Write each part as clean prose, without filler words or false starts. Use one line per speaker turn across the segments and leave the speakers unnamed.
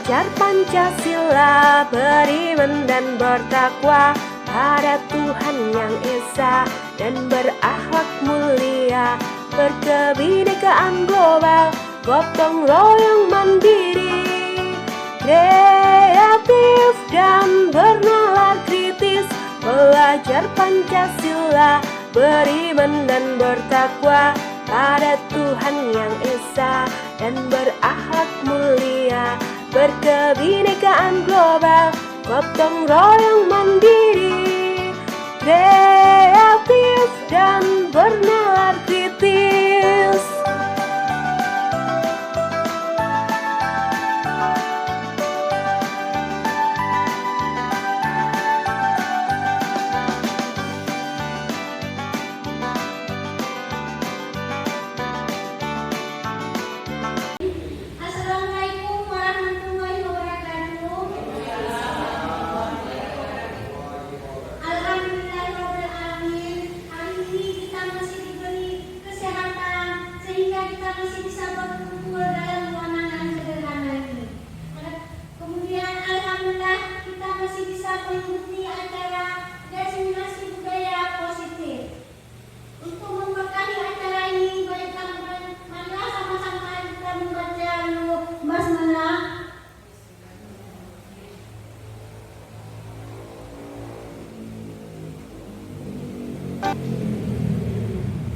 belajar Pancasila, beriman dan bertakwa pada Tuhan Yang Esa, dan berakhlak mulia, berkebinekaan global, gotong royong mandiri, kreatif dan bernalar kritis. Belajar Pancasila, beriman dan bertakwa pada Tuhan Yang Esa, dan berakhlak mulia, berkebinekaan global, gotong royong mandiri, kreatif dan bernalar kritis.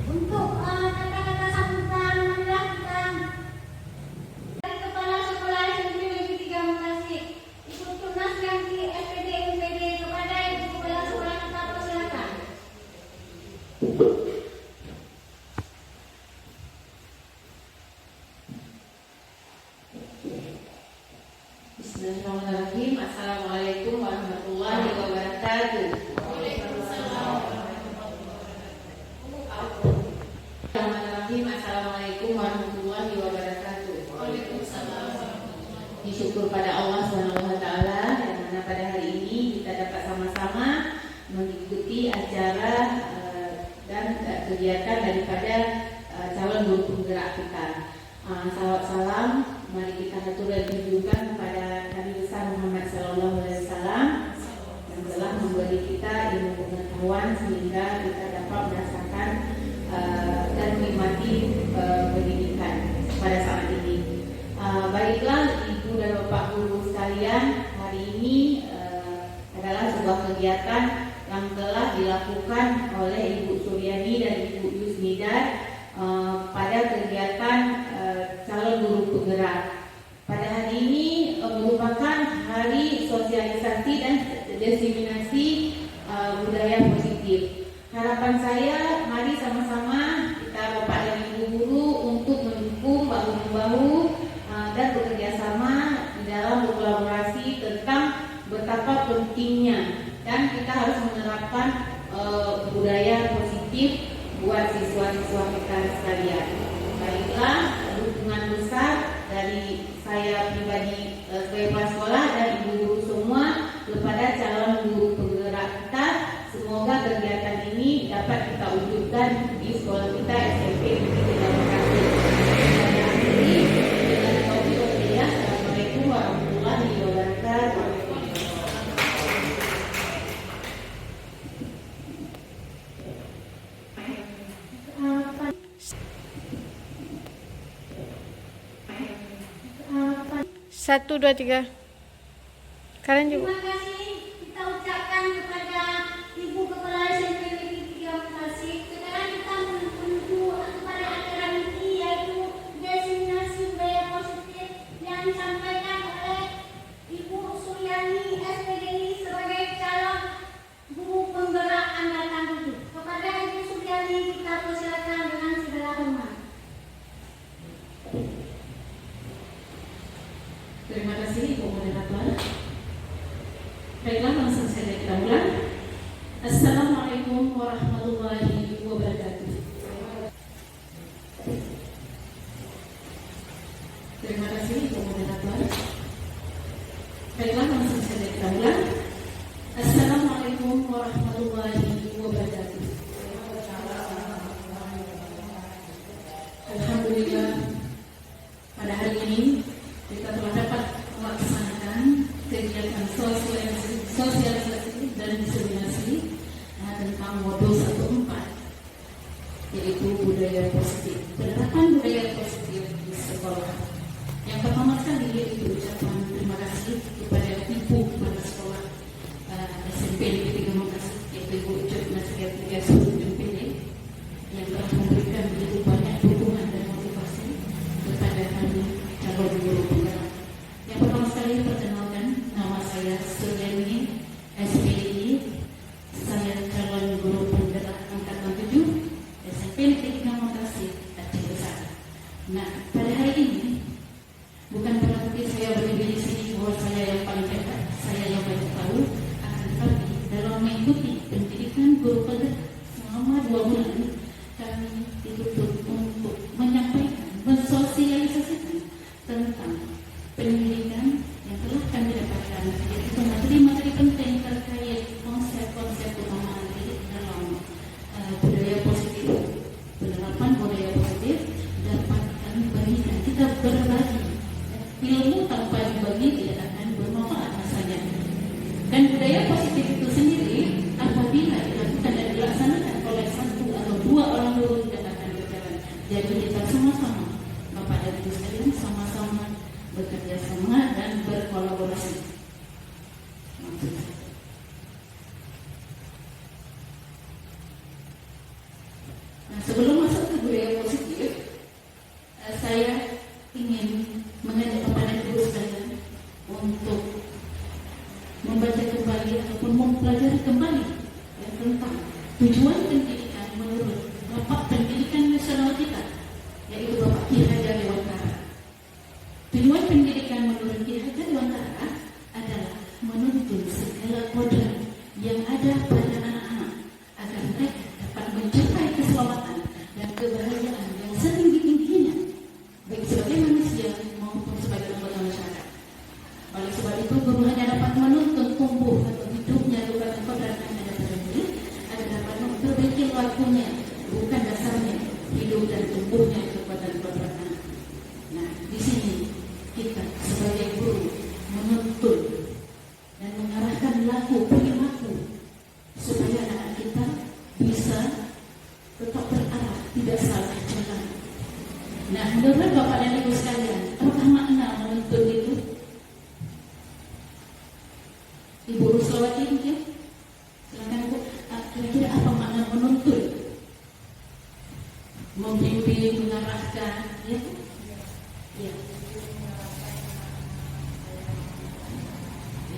Untuk kata-kata sambutan, marilah kita dari Kepala Sekolah SMP Negeri 3 Bekasi, Ibu Tunas Yanti SPD UPD, kepada Ibu Kepala Sekolah kita persilakan.
Bismillahirrahmanirrahim. Assalamualaikum warahmatullahi wabarakatuh. Bismillahirrahmanirrahim. Assalamualaikum warahmatullahi wabarakatuh. Disyukur pada Allah SWT yang mana pada hari ini kita dapat sama-sama mengikuti acara dan kegiatan daripada calon guru penggerak kita. Salam, mari kita hatur dan tunjukkan kepada Nabi besar Muhammad SAW yang telah memberi kita ilmu pengetahuan sehingga kita dapat merasakan dan menikmati pendidikan pada saat ini. Baiklah Ibu dan Bapak Guru sekalian, hari ini adalah sebuah kegiatan yang telah dilakukan oleh Ibu Suryani dan Ibu Yusnida pada kegiatan calon guru penggerak. Pada hari ini merupakan hari sosialisasi dan diseminasi budaya positif. Harapan saya, mari sama-sama kita Bapak dan Ibu guru untuk mendukung bahu-membahu dan bekerja sama di dalam berkolaborasi tentang betapa pentingnya dan kita harus menerapkan budaya positif buat siswa-siswa kita sekalian. Baiklah, dukungan besar dari saya pribadi sebagai kepala sekolah dan ibu guru semua kepada calon guru penggerak kita. Semoga kegiatan ini dapat kita wujudkan di sekolah kita SMP Negeri 3 Bekasi. Assalamualaikum warahmatullahi wabarakatuh.
Satu, dua, tiga. Kalian juga.
Terima kasih kita ucapkan kepada Ibu Kepala SMP Negeri 3 Bekasi. Sekarang kita menuju kepada acara inti, yaitu diseminasi budaya positif yang disampaikan oleh Ibu Suryani SPDI sebagai calon guru penggerak angkatan 7. Kepada Ibu Suryani kita persilakan dengan segala hormat.
Terima kasih Ibu Moderator. Baiklah, langsung saja kita ulang. Assalamualaikum warahmatullahi wabarakatuh. Terima kasih Ibu Moderator. Baiklah, langsung saja kita ulang. Assalamualaikum warahmatullahi wabarakatuh. Alhamdulillah, pada hari ini kita telah dapat melaksanakan kegiatan sosialisasi dan diseminasi tentang modul 1.4, yaitu budaya positif, penerapan budaya positif di sekolah. Yang pertama sekali yaitu ucapan terima kasih kepada ibu kepala sekolah SMP Negeri Makassar, yaitu Ibu Ucup Nasriatia MPD, yang telah memberikan begitu banyak dukungan dan motivasi kepada kami calon guru penggerak. Yang pertama sekali perkenalkan, nama saya Suryani SPDI, saya calon guru penggerak angkatan 7 SMP Negeri Makassar Aceh Besar. Nah, pada hari ini bukan berarti saya berdiri di sini bahwa saya yang paling hebat, saya yang banyak tahu, akan tetapi dalam mengikuti pendidikan guru penggerak selama 2 bulan, kami dituntut untuk menyampaikan, mensosialisasikan tentang pendidikan yang telah kami dapatkan, yaitu materi-materi penting terkait konsep-konsep utama dalam budaya positif, penerapan budaya positif dapat kami bagikan. Kita berbagi ilmu tanpa dibagi tidak akan bermanfaat rasanya. Dan budaya positif itu sendiri apabila dilakukan dan dilaksanakan oleh 1 atau 2 orang guru tidak akan berjalan. Jadi kita sama-sama, Bapak dan Ibu sekalian, sama-sama bekerja sama dan berkolaborasi. Nah, sebelum masuk ke budaya positif, saya ingin mengajak Bapak dan Ibu sekalian untuk membaca kembali ataupun mempelajari kembali tentang tujuan pendidikan menurut Bapak Pendidikan Nasional kita, yaitu Bapak Ki Hajar Dewantara. Tujuan pendidikan menurut Ki Hajar Dewantara adalah menuntun segala kodrat yang ada pada anak-anak agar mereka dapat mencapai keselamatan dan kebahagiaan yang setinggi-tingginya, baik sebagai manusia maupun sebagai anggota masyarakat. Oleh sebab itu, guru hanya dapat menuntun tumbuh atau hidupnya bukan kodrat yang ada pada diri, agar dapat memperbaiki lakunya, bukan dasarnya hidup dan tumbuhnya kodrat anak. Nah, di sini kita sebagai guru menuntun dan mengarahkan laku perilaku supaya anak kita bisa tetap berarah, tidak salah jalan. Nah, menurut Bapak dan Ibu sekalian, apa makna menuntun itu? Ibu Ruslawati mungkin? Silakan Ibu. Kira-kira apa makna menuntun? Membimbing, mengarahkan, ya? Ya.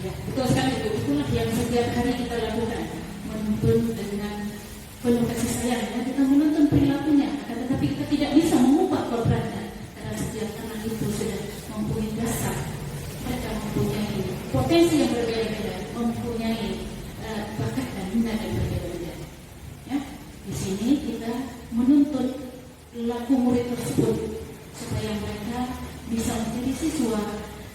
Ya, betul sekali Ibu. Itulah yang setiap hari kita lakukan, menuntun dengan penuh kasih sayang. Ya, kita menuntun perilakunya, akan tetapi kita tidak bisa mengubah kodratnya karena setiap anak itu sudah mempunyai dasar. Mereka mempunyai potensi yang berbeda-beda, mempunyai bakat dan minat yang berbeda-beda. Ya, di sini kita menuntun laku murid tersebut supaya mereka bisa menjadi siswa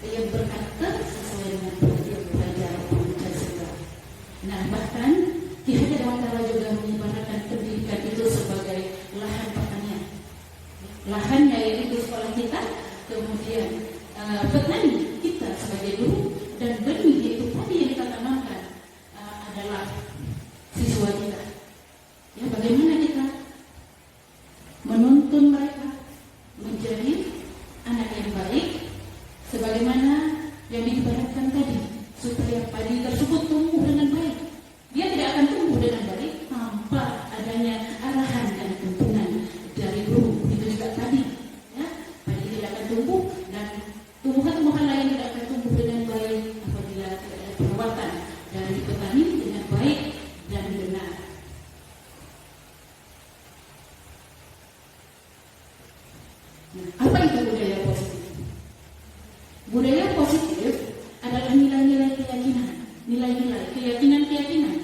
yang berkarakter sesuai dengan pelajar Pancasila. Nah, bahkan Ki Hajar Dewantara juga mengibaratkan pendidikan itu sebagai lahan pertanian. Lahannya yaitu sekolah kita, kemudian petani kita sebagai guru, dan benih yaitu padi yang kita tanamkan adalah siswa kita. Ya, bagaimana kita menuntun mereka menjadi anak yang baik, sebagaimana yang diibaratkan tadi, supaya padi tersebut tumbuh dengan baik. Dia tidak akan tumbuh dengan baik tanpa adanya arahan dan tuntunan dari guru. Itu juga tadi, ya, padi tidak akan tumbuh dan tumbuhan-tumbuhan lain tidak akan tumbuh dengan baik apabila tidak ada perawatan dari petani dengan baik dan benar. Nah, apa itu budaya positif? Budaya positif adalah nilai-nilai keyakinan, keyakinan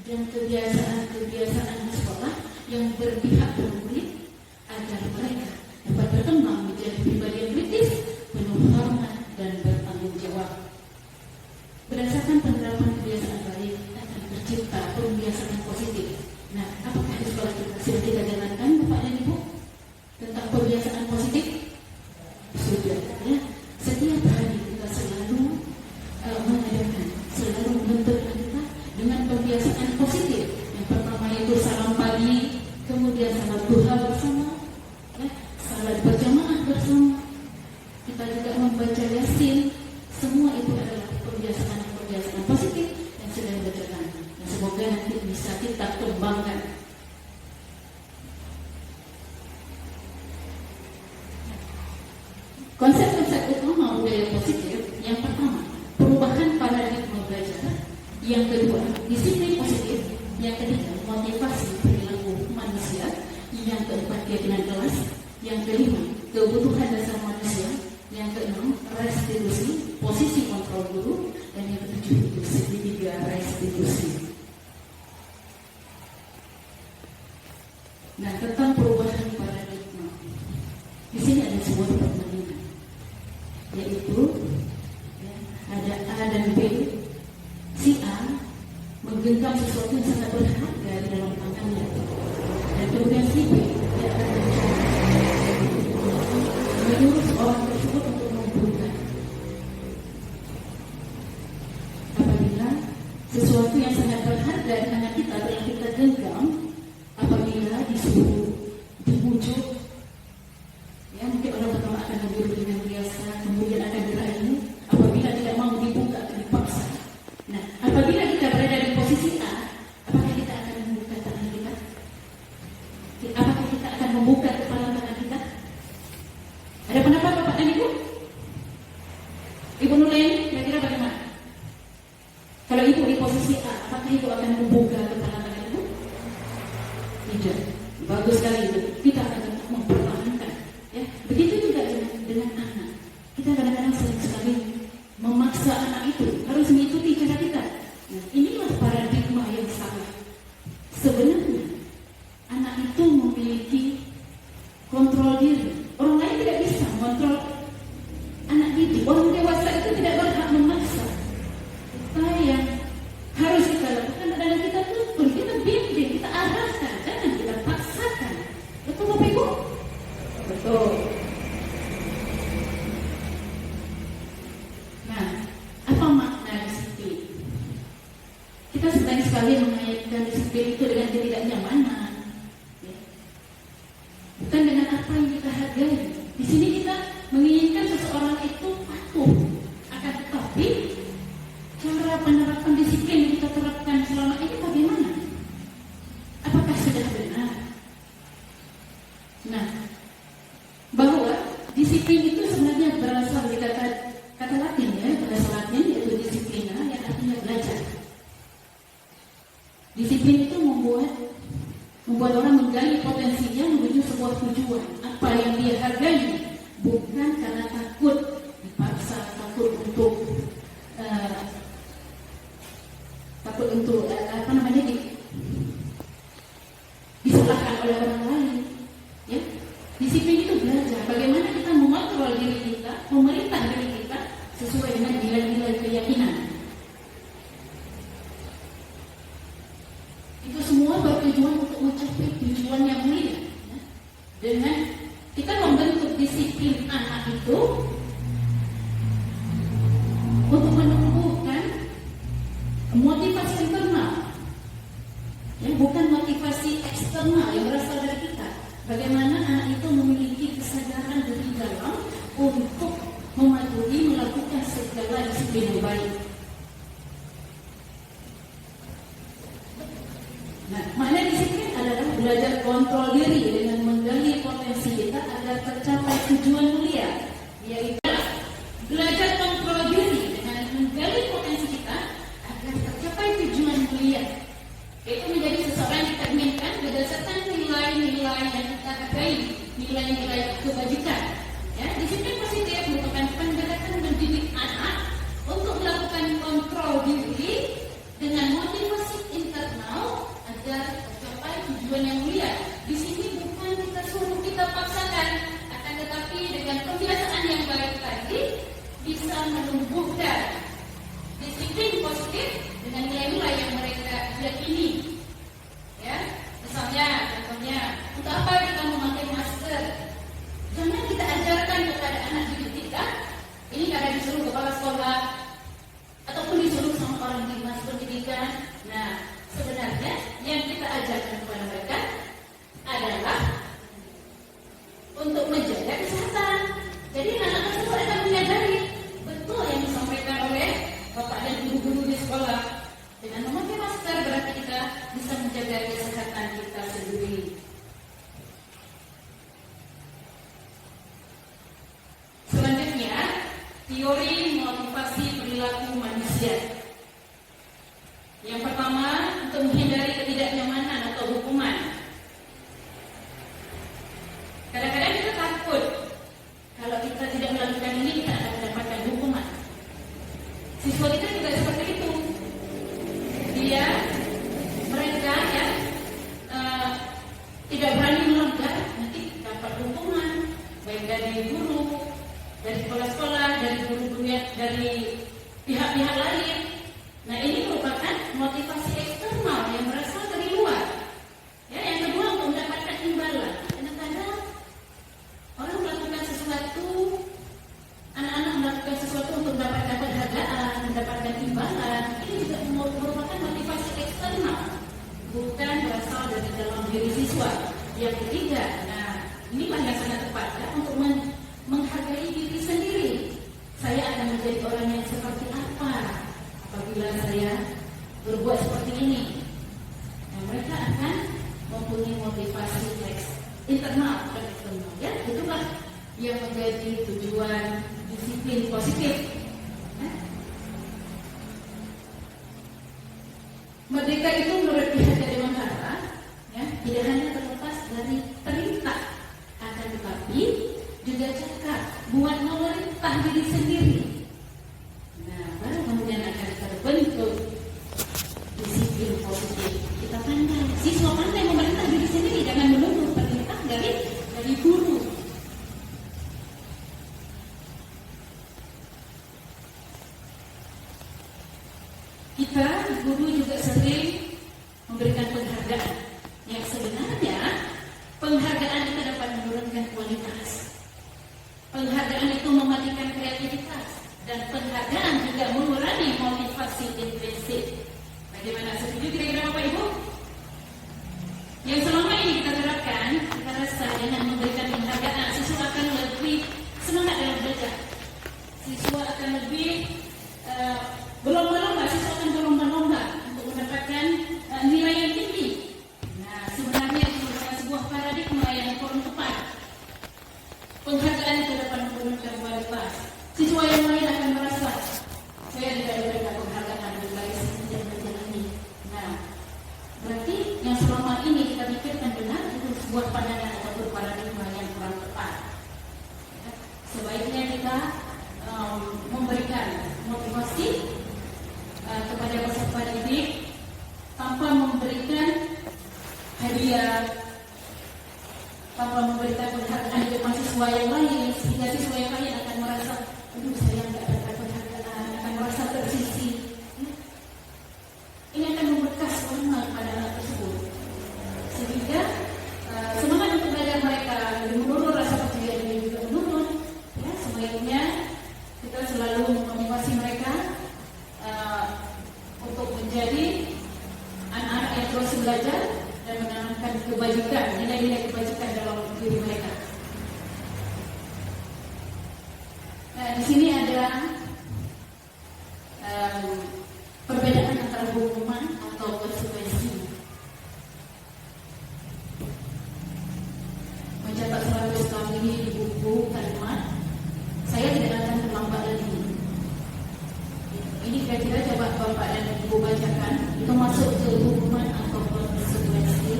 dan kebiasaan di sekolah yang berpihak pada murid agar mereka dapat berkembang menjadi pribadi yang kritis, penuh hormat dan bertanggung jawab. Berdasarkan penerapan kebiasaan baik akan tercipta kebiasaan positif. Nah, apakah di sekolah kita sudah kita jalankan, Bapak dan Ibu, tentang kebiasaan positif? Sudah, ya. Setiap hari kita selalu kita kembangkan. Konsep-konsep utama budaya positif, yang pertama, perubahan paradigma belajar. Yang kedua, disiplin positif. Yang ketiga, motivasi perilaku manusia. Yang keempat, keyakinan kelas. Yang kelima, kebutuhan dasar manusia. Yang keenam, restitusi, posisi kontrol guru. Dan yang ketujuh, segitiga restitusi. Nah, tentang perubahan paradigma, di sini ada sebuah perbandingan, yaitu ya, ada A dan B. Si A menggenggam sesuatu yang sangat berharga di dalam tangannya, dan kemudian si B dia akan menyuruh orang tersebut untuk membuka. Apabila sesuatu yang sangat berharga di tangan kita yang kita genggam, apabila disuruh dibujuk, ya mungkin orang pertama akan membujuk dengan biasa, kemudian akan dirayu. Apabila tidak mau dibuka, dipaksa. Nah, apabila kita berada di posisi A, apakah kita akan membuka tangan kita? Apakah kita akan membuka kepala tangan kita? Ada pendapat Bapak dan Ibu? Ibu Nuraini, kira-kira bagaimana? Kalau Ibu di posisi A, apakah Ibu akan membuka kepala tangan Ibu? Tidak. Bagus sekali itu. Kita akan tetap mempertahankan. Ya, begitu juga dengan anak. Kita kadang-kadang sering sekali memaksa anak itu harus mengikuti cara kita. Nah, inilah paradigma yang salah. Sebenarnya anak itu memiliki kontrol diri. Orang lain tidak bisa mengontrol anak didik. Orang dewasa itu tidak berhak memaksa. Kita yang harus kita lakukan adalah kita tuntun, kita bimbing, kita arahkan, jangan kita paksakan. Betul Bapak Ibu? Betul. Nah, apa makna disiplin? Kita sering sekali mengaitkan disiplin itu dengan ketidaknyamanan, ya. Bukan dengan apa yang kita hargai. Di sini kita menginginkan seseorang itu patuh, akan tetapi cara penerapan disiplin yang kita terapkan selama ini bagaimana? Apakah sudah benar? Nah, bahwa disiplin itu sebenarnya berasal dari kata Latin, ya, bahasa Latin yaitu disiplina, yang artinya belajar. Disiplin itu membuat orang menggali potensinya menuju sebuah tujuan, apa yang dia hargai, bukan karena takut dipaksa, takut untuk disalahkan oleh orang lain. Ya, disiplin itu belajar bagaimana kita mengontrol diri kita, memerintah diri kita sesuai dengan nilai-nilai keyakinan. Itu semua bertujuan untuk mencapai tujuan yang mulia. Ya. Dengan kita membentuk disiplin anak itu untuk menumbuhkan motivasi internal, ya, bukan motivasi eksternal yang berasal dari kita. Bagaimana anak itu memiliki kesadaran dari dalam untuk mematuhi melakukan segala disiplin yang baik. Nah, makna disiplin adalah belajar kontrol diri dengan menggali potensi kita agar tercapai tujuan mulia, yaitu belajar kontrol diri dengan menggali potensi kita agar tercapai tujuan mulia. Itu menjadi seseorang yang kita inginkan berdasarkan nilai-nilai yang kita hargai, nilai-nilai kebajikan. Ya, disiplin positif merupakan pendekatan mendidik anak untuk melakukan kontrol diri dengan motivasi internal agar tercapai tujuan yang mulia. Di sini bukan kita suruh, kita paksakan, akan tetapi dengan kebiasaan yang baik tadi bisa menumbuhkan disiplin positif dengan nilai-nilai yang mereka yakini. Ya, misalnya, contohnya, untuk apa kita memakai masker? Jangan kita ajarkan kepada anak didik kita, ini karena disuruh kepala sekolah ataupun disuruh sama orang dinas pendidikan. Nah, sebenarnya yang kita ajarkan kepada mereka adalah untuk menjaga kesehatan. Jadi anak tersebut akan menyadari betul yang disampaikan oleh bapak dan ibu guru di sekolah. Dengan memakai masker berarti kita bisa menjaga mulai motivasi perilaku manusia. Yang pertama, untuk menghindari ketidaknyamanan atau hukuman. Kadang-kadang kita takut kalau kita tidak melakukan ini kita akan mendapatkan hukuman. Siswa kita juga seperti itu. Mereka tidak berani melanggar, nanti dapat hukuman, baik dari guru, dari sekolah-sekolah, dari guru-guru, dari pihak-pihak lain. Nah, ini merupakan motivasi eksternal yang berasal dari luar. Yang kedua, untuk mendapatkan imbalan. Kadang-kadang orang melakukan sesuatu, anak-anak melakukan sesuatu untuk mendapatkan penghargaan, mendapatkan imbalan. Ini juga merupakan motivasi eksternal, bukan berasal dari dalam diri siswa. Yang ketiga, ini yang sangat tepat untuk menghargai diri sendiri. Saya akan menjadi orang yang seperti apa apabila saya berbuat seperti ini. Mereka akan mempunyai motivasi internal dan eksternal. Itulah yang menjadi tujuan disiplin positif. Merdeka itu menurut pihak Dewan Kara, tidak hanya terlepas dari perintah, akan tetapi juga cakap buat memerintah diri sendiri. Baru kemudian akan terbentuk disiplin positif. Kita pandai, siswa pandai memerintah diri sendiri, jangan menunggu perintah dari guru. Kita guru juga sering memberikan penghargaan yang sebenarnya penghargaan itu dapat menurunkan kualitas. Penghargaan itu mematikan kreativitas dan penghargaan juga mengurangi motivasi intrinsik. Bagaimana, setuju kira-kira Bapak Ibu? Yang selama ini kita terapkan, kita rasa dengan memberikan penghargaan siswa akan lebih semangat dalam belajar. Siswa akan lebih berlomba-lomba, siswa akan berlomba-lomba untuk mendapatkan nilai yang tinggi. Sebenarnya itu merupakan sebuah paradigma yang kurang tepat. Penghargaan itu dapat menurunkan kualitas. Siswa yang lain akan merasa saya tidak diberikan penghargaan dari sisi yang menjalani. Berarti yang selama ini kita pikirkan benar itu sebuah pandangan atau paradigma yang kurang tepat. Sebaiknya kita memberikan motivasi kepada peserta didik tanpa memberikan hadiah, tanpa memberikan penghargaan kepada siswa yang lain, sehingga siswa yang lain akan merasa, aduh saya tidak dapat penghargaan, akan merasa tersisih. Ini akan membekas lama pada anak tersebut, sehingga semangat untuk belajar mereka menurun, rasa percaya diri juga menurun. Sebaiknya kita selalu memotivasi mereka untuk menjadi anak-anak yang terus belajar dan menanamkan kebajikan, nilai-nilai kebajikan dalam diri mereka. Di sini ada perbedaan antara hukuman atau konsekuensi. Mencatat 100 tahun ini di buku kalimat, saya tidak akan terlambat lagi. Ini kira-kira coba Bapak dan Ibu bacakan, itu masuk ke hukuman atau konsekuensi.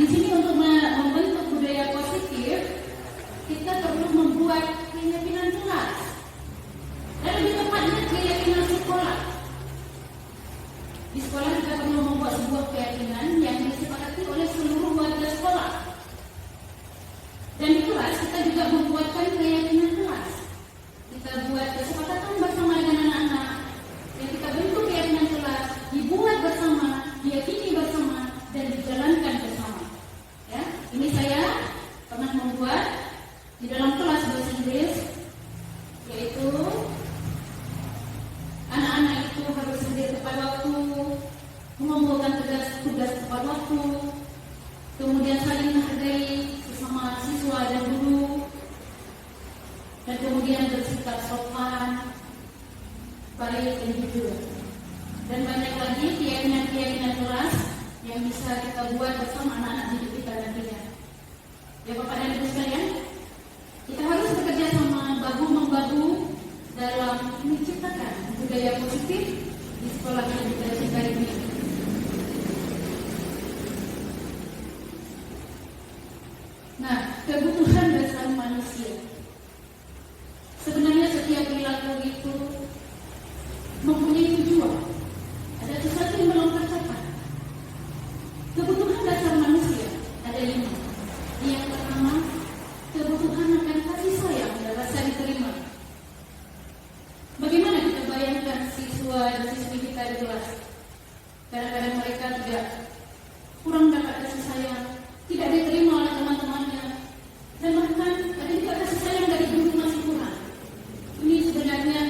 Di sini untuk membentuk budaya positif, kita perlu membuat keyakinan kelas. Dan lebih tepatnya keyakinan sekolah. Di sekolah kita perlu membuat sebuah keyakinan yang disepakati oleh seluruh warga sekolah. Dan di kelas kita juga membuatkan keyakinan kelas. Kita buat kesepakatan bersama dengan anak-anak. Dan kita bentuk keyakinan kelas, dibuat bersama, diyakini bersama, dan dijalankan bersama. Ini saya pernah membuat di dalam kelas bahasa Inggris, yaitu anak-anak itu harus hadir tepat waktu, mengumpulkan tugas tepat waktu, kemudian saling menghargai sesama siswa dan guru, dan kemudian bersikap sopan, baik dan jujur. Dan banyak keyakinan kelas yang bisa kita buat bersama anak-anak didik kita nantinya. Ya Bapak dan Ibu sekalian, kita harus bekerja sama bahu-membahu dalam menciptakan budaya positif di sekolah yang kita cintai ini. Nah, kebutuhan dasar manusia. Sebenarnya setiap perilaku itu mempunyai tujuan. Ada sesuatu yang belum tercapai. Kebutuhan dasar manusia ada 5. Yang pertama, kebutuhan akan kasih sayang dan rasa diterima. Bagaimana kita bayangkan siswa dan siswi kita di kelas? Kadang-kadang mereka kurang dapat kasih sayang, tidak diterima oleh teman-temannya, dan bahkan ada juga kasih sayang dari guru masih kurang. Ini sebenarnya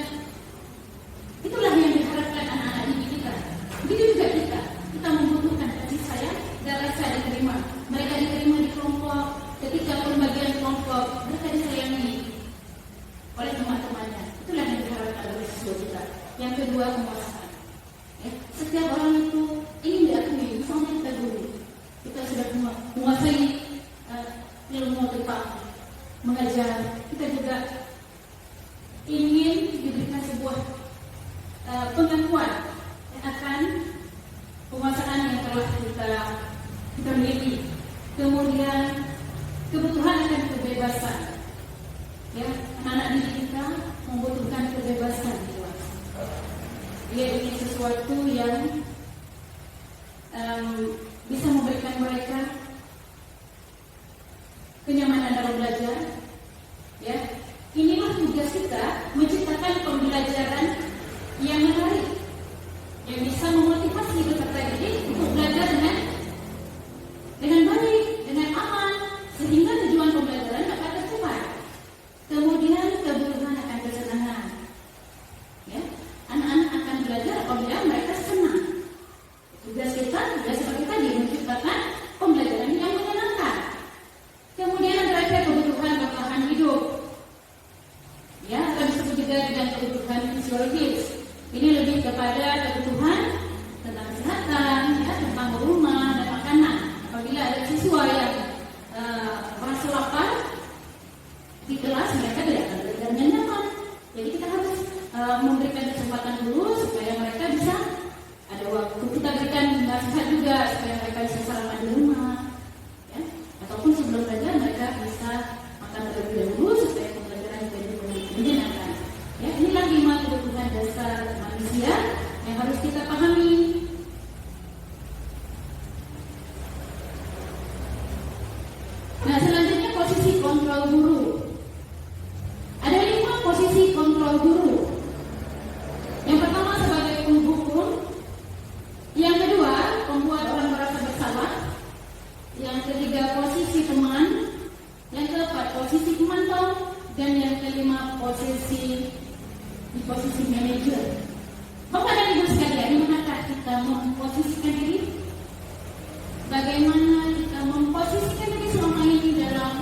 itulah yang diharapkan anak-anak didik kita. Begitu juga kita membutuhkan kasih sayang dan rasa diterima. Mereka diterima di kelompok, ketika pembagian kelompok mereka disayangi oleh teman-temannya. Itulah yang diharapkan oleh siswa kita. Yang kedua, penguasaan. Setiap orang itu ingin diakui, misalnya kita guru, kita sudah menguasai ilmu tentang mengajar. Kita juga ingin diberikan sebuah pengakuan akan penguasaan yang telah kita miliki. Kemudian kebutuhan akan kebebasan. Ya, anak-anak didik kita membutuhkan kebebasan di kelas. Dia ingin sesuatu yang bisa memberikan mereka kenyamanan dalam belajar. Ya, inilah tugas kita, menciptakan pembelajaran yang menarik, yang bisa memotivasi peserta didik untuk belajar dengan baik, dengan aman, sehingga tujuan pembelajaran dapat tercapai. Kemudian kebutuhan akan kesenangan. Ya, anak-anak akan belajar apabila mereka senang. Tugas kita juga seperti tadi, menciptakan pembelajaran yang menyenangkan. Kemudian terakhir, kebutuhan bertahan hidup. Ya, atau disebut juga dengan kebutuhan fisiologis. Ini lebih kepada kebutuhan tentang kesehatan, ya, tentang rumah dan makanan. Apabila ada siswa yang merasa lapar di kelas, mereka tidak akan belajar dengan nyaman. Jadi kita harus memberikan kesempatan dulu supaya mereka bisa ada waktu. Kita berikan nasihat juga supaya mereka bisa sarapan di rumah, ya. Ataupun sebelum belajar mereka bisa makan terlebih dahulu supaya pembelajaran jadi menyenangkan. Ya, inilah 5 kebutuhan dasar manusia yang harus kita pahami. Nah, selanjutnya posisi kontrol guru. Ada 5 posisi kontrol guru. Yang pertama sebagai penghukum, yang kedua membuat orang merasa bersalah, yang ketiga posisi teman, yang keempat posisi pemantau, dan yang kelima di posisi manajer. Bapak dan Ibu sekalian, manakah kita memposisikan diri? Bagaimana kita memposisikan diri selama ini dalam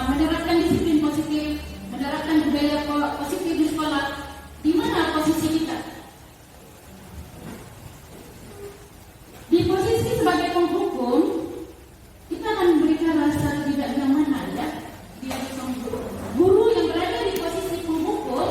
menerapkan disiplin positif, menerapkan budaya positif di sekolah? Di mana posisi kita? Di posisi sebagai penghukum, kita akan memberikan rasa tidak nyaman, ya. Guru yang berada di posisi penghukum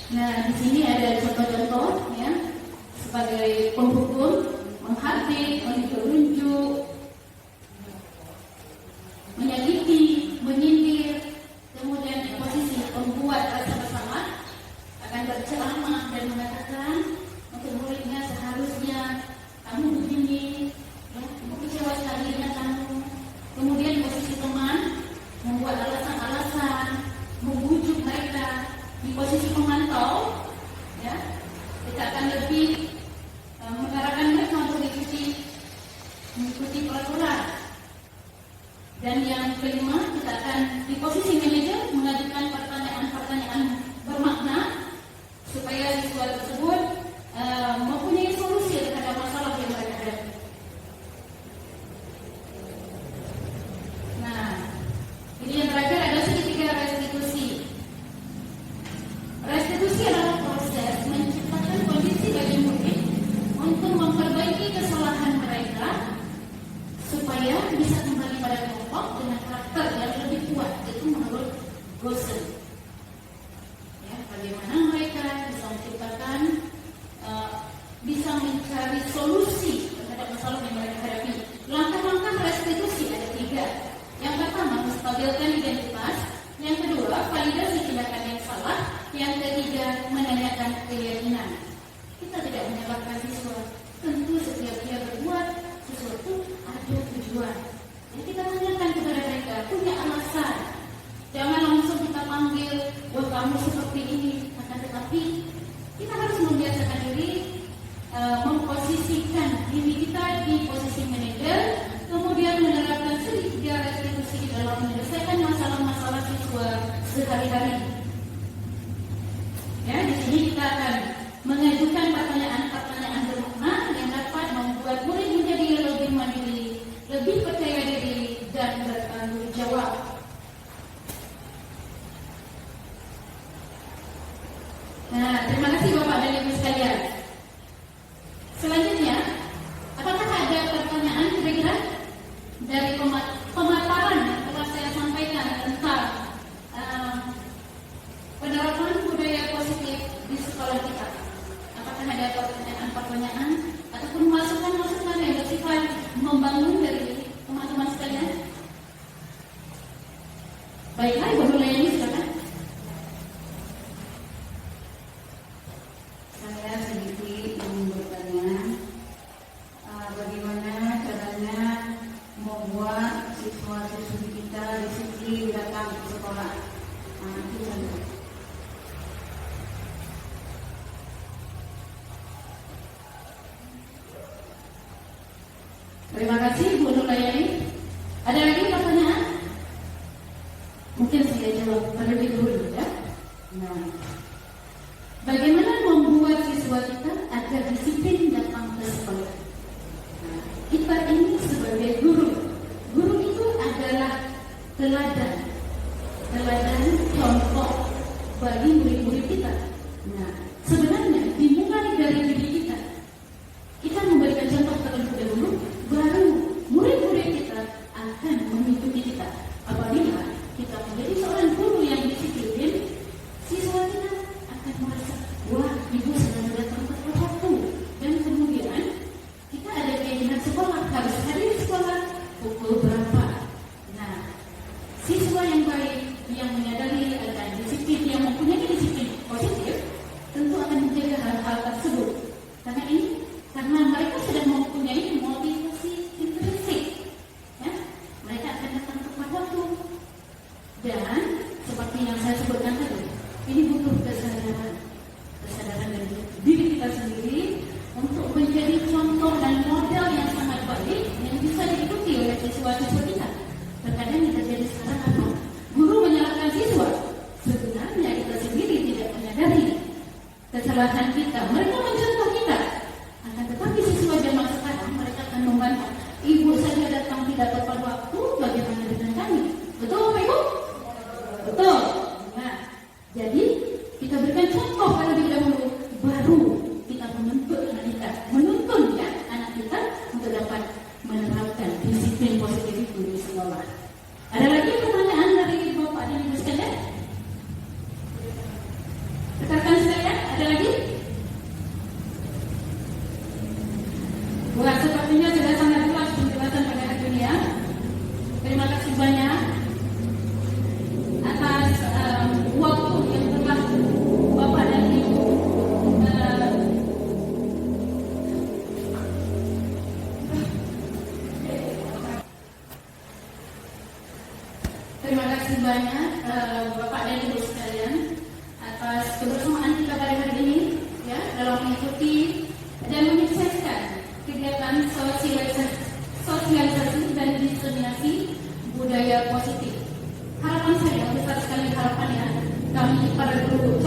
Nah, di sini ada contoh-contoh ya, sebagai penghukum, menghardik, menunjuk, menyakiti, menyindir, kemudian di posisi pembuat rasa bersalah akan berceramah dan mengatakan untuk muridnya seharusnya kamu begini, ya, kecewa sekali dengan kamu. Kemudian di posisi teman membuat alasan-alasan, membujuk mereka. Di posisi pemantau, ya, kita akan lebih mengarahkan mereka untuk mengikuti peraturan. Dan yang kelima, kita akan di posisi manajer mengajukan pertanyaan-pertanyaan bermakna supaya siswa tersebut mempunyai solusi terhadap masalah yang mereka hadapi. Nah, ini yang terakhir ada segitiga restitusi. Restitusi adalah proses menciptakan kondisi bagi murid untuk memperbaiki kesalahan mereka supaya bisa kembali pada kelompok dengan karakter yang lebih kuat, itu menurut Gosen. Ya, bagaimana mereka bisa menciptakan, bisa mencari solusi terhadap masalah yang mereka hadapi. Langkah-langkah restitusi ada 3. Yang pertama, menstabilkan identitas. Yang kedua, validasi tindakan yang salah. Yang ketiga, menanyakan keyakinan. Kita tidak menyalahkan siswa. Tentu setiap dia berbuat sesuatu ada tujuan. Jadi kita tanyakan kepada mereka, punya alasan. Jangan langsung kita panggil, wah kamu seperti ini. Akan tetapi kita harus membiasakan diri, memposisikan diri kita di posisi manajer, kemudian menerapkan segitiga restitusi dalam menyelesaikan masalah-masalah siswa sehari-hari. Ya, di sini kita akan mengajukan pertanyaan-pertanyaan bermakna yang dapat membuat murid menjadi lebih mandiri, lebih percaya diri, dan bertanggung jawab. Nah, terima kasih Bapak dan Ibu sekalian. Selanjutnya, apakah ada pertanyaan kira-kira dari pemaparan yang telah saya sampaikan tentang penerapan budaya positif di sekolah kita? Apakah ada pertanyaan-pertanyaan ataupun masukan-masukan yang bersifat membangun dari teman-teman sekalian? Baiklah, Ibu Nulayani, silakan.
Saya sedikit ingin bertanya, bagaimana caranya membuat siswa-siswi kita disiplin datang ke sekolah? Itu saja.
Terima kasih Bu Nulayani. Ada lagi pertanyaan? Mungkin saya jawab terlebih dulu ya. Nah, bagaimana membuat siswa kita agar disiplin datang ke sekolah? Nah, kita ini sebagai guru itu adalah teladan contoh bagi murid-murid kita. Nah, sebenarnya dimulai dari diri kita. Kita memberikan contoh terlebih dahulu, baru murid-murid kita akan mengikuti kita. Apabila kita menjadi seorang guru yang disiplin, siswa kita akan merasa, wah, ibu sedang datang tepat waktu. Dan kemudian kita ada keinginan sekolah, harus hadir di sekolah pukul berapa. Nah, siswa yang baik, yang menyadari akan disiplin, yang mempunyai disiplin positif, tentu akan menjaga hal-hal tersebut. Karena mereka sudah mempunyai motivasi intrinsik, ya, mereka akan datang tepat waktu. Dan seperti yang saya sebutkan tadi, ini butuh kesadaran dari diri kita sendiri untuk menjadi contoh dan model yang sangat baik yang bisa diikuti oleh siswa-siswa kita. Terkadang yang terjadi sekarang apa? Guru menyalahkan siswa. Sebenarnya kita sendiri tidak menyadari kesalahan kita. Mereka mencontoh kita. Akan tetapi siswa zaman sekarang mereka akan membantah. Ibu saja datang tidak tepat waktu, bagaimana dengan kami? Betul Bapak Ibu? Betul. Nah, jadi kita berikan contoh terlebih dahulu, baru kita menuntun anak kita untuk dapat menerapkan disiplin positif itu di sekolah. Ada lagi pertanyaan dari Bapak dan Ibu sekalian? Rekan-rekan sekalian? Terima kasih banyak Bapak dan Ibu sekalian atas kebersamaan kita pada hari ini ya dalam mengikuti dan menyukseskan kegiatan sosialisasi dan diseminasi budaya positif. Harapan saya besar sekali harapannya kami para guru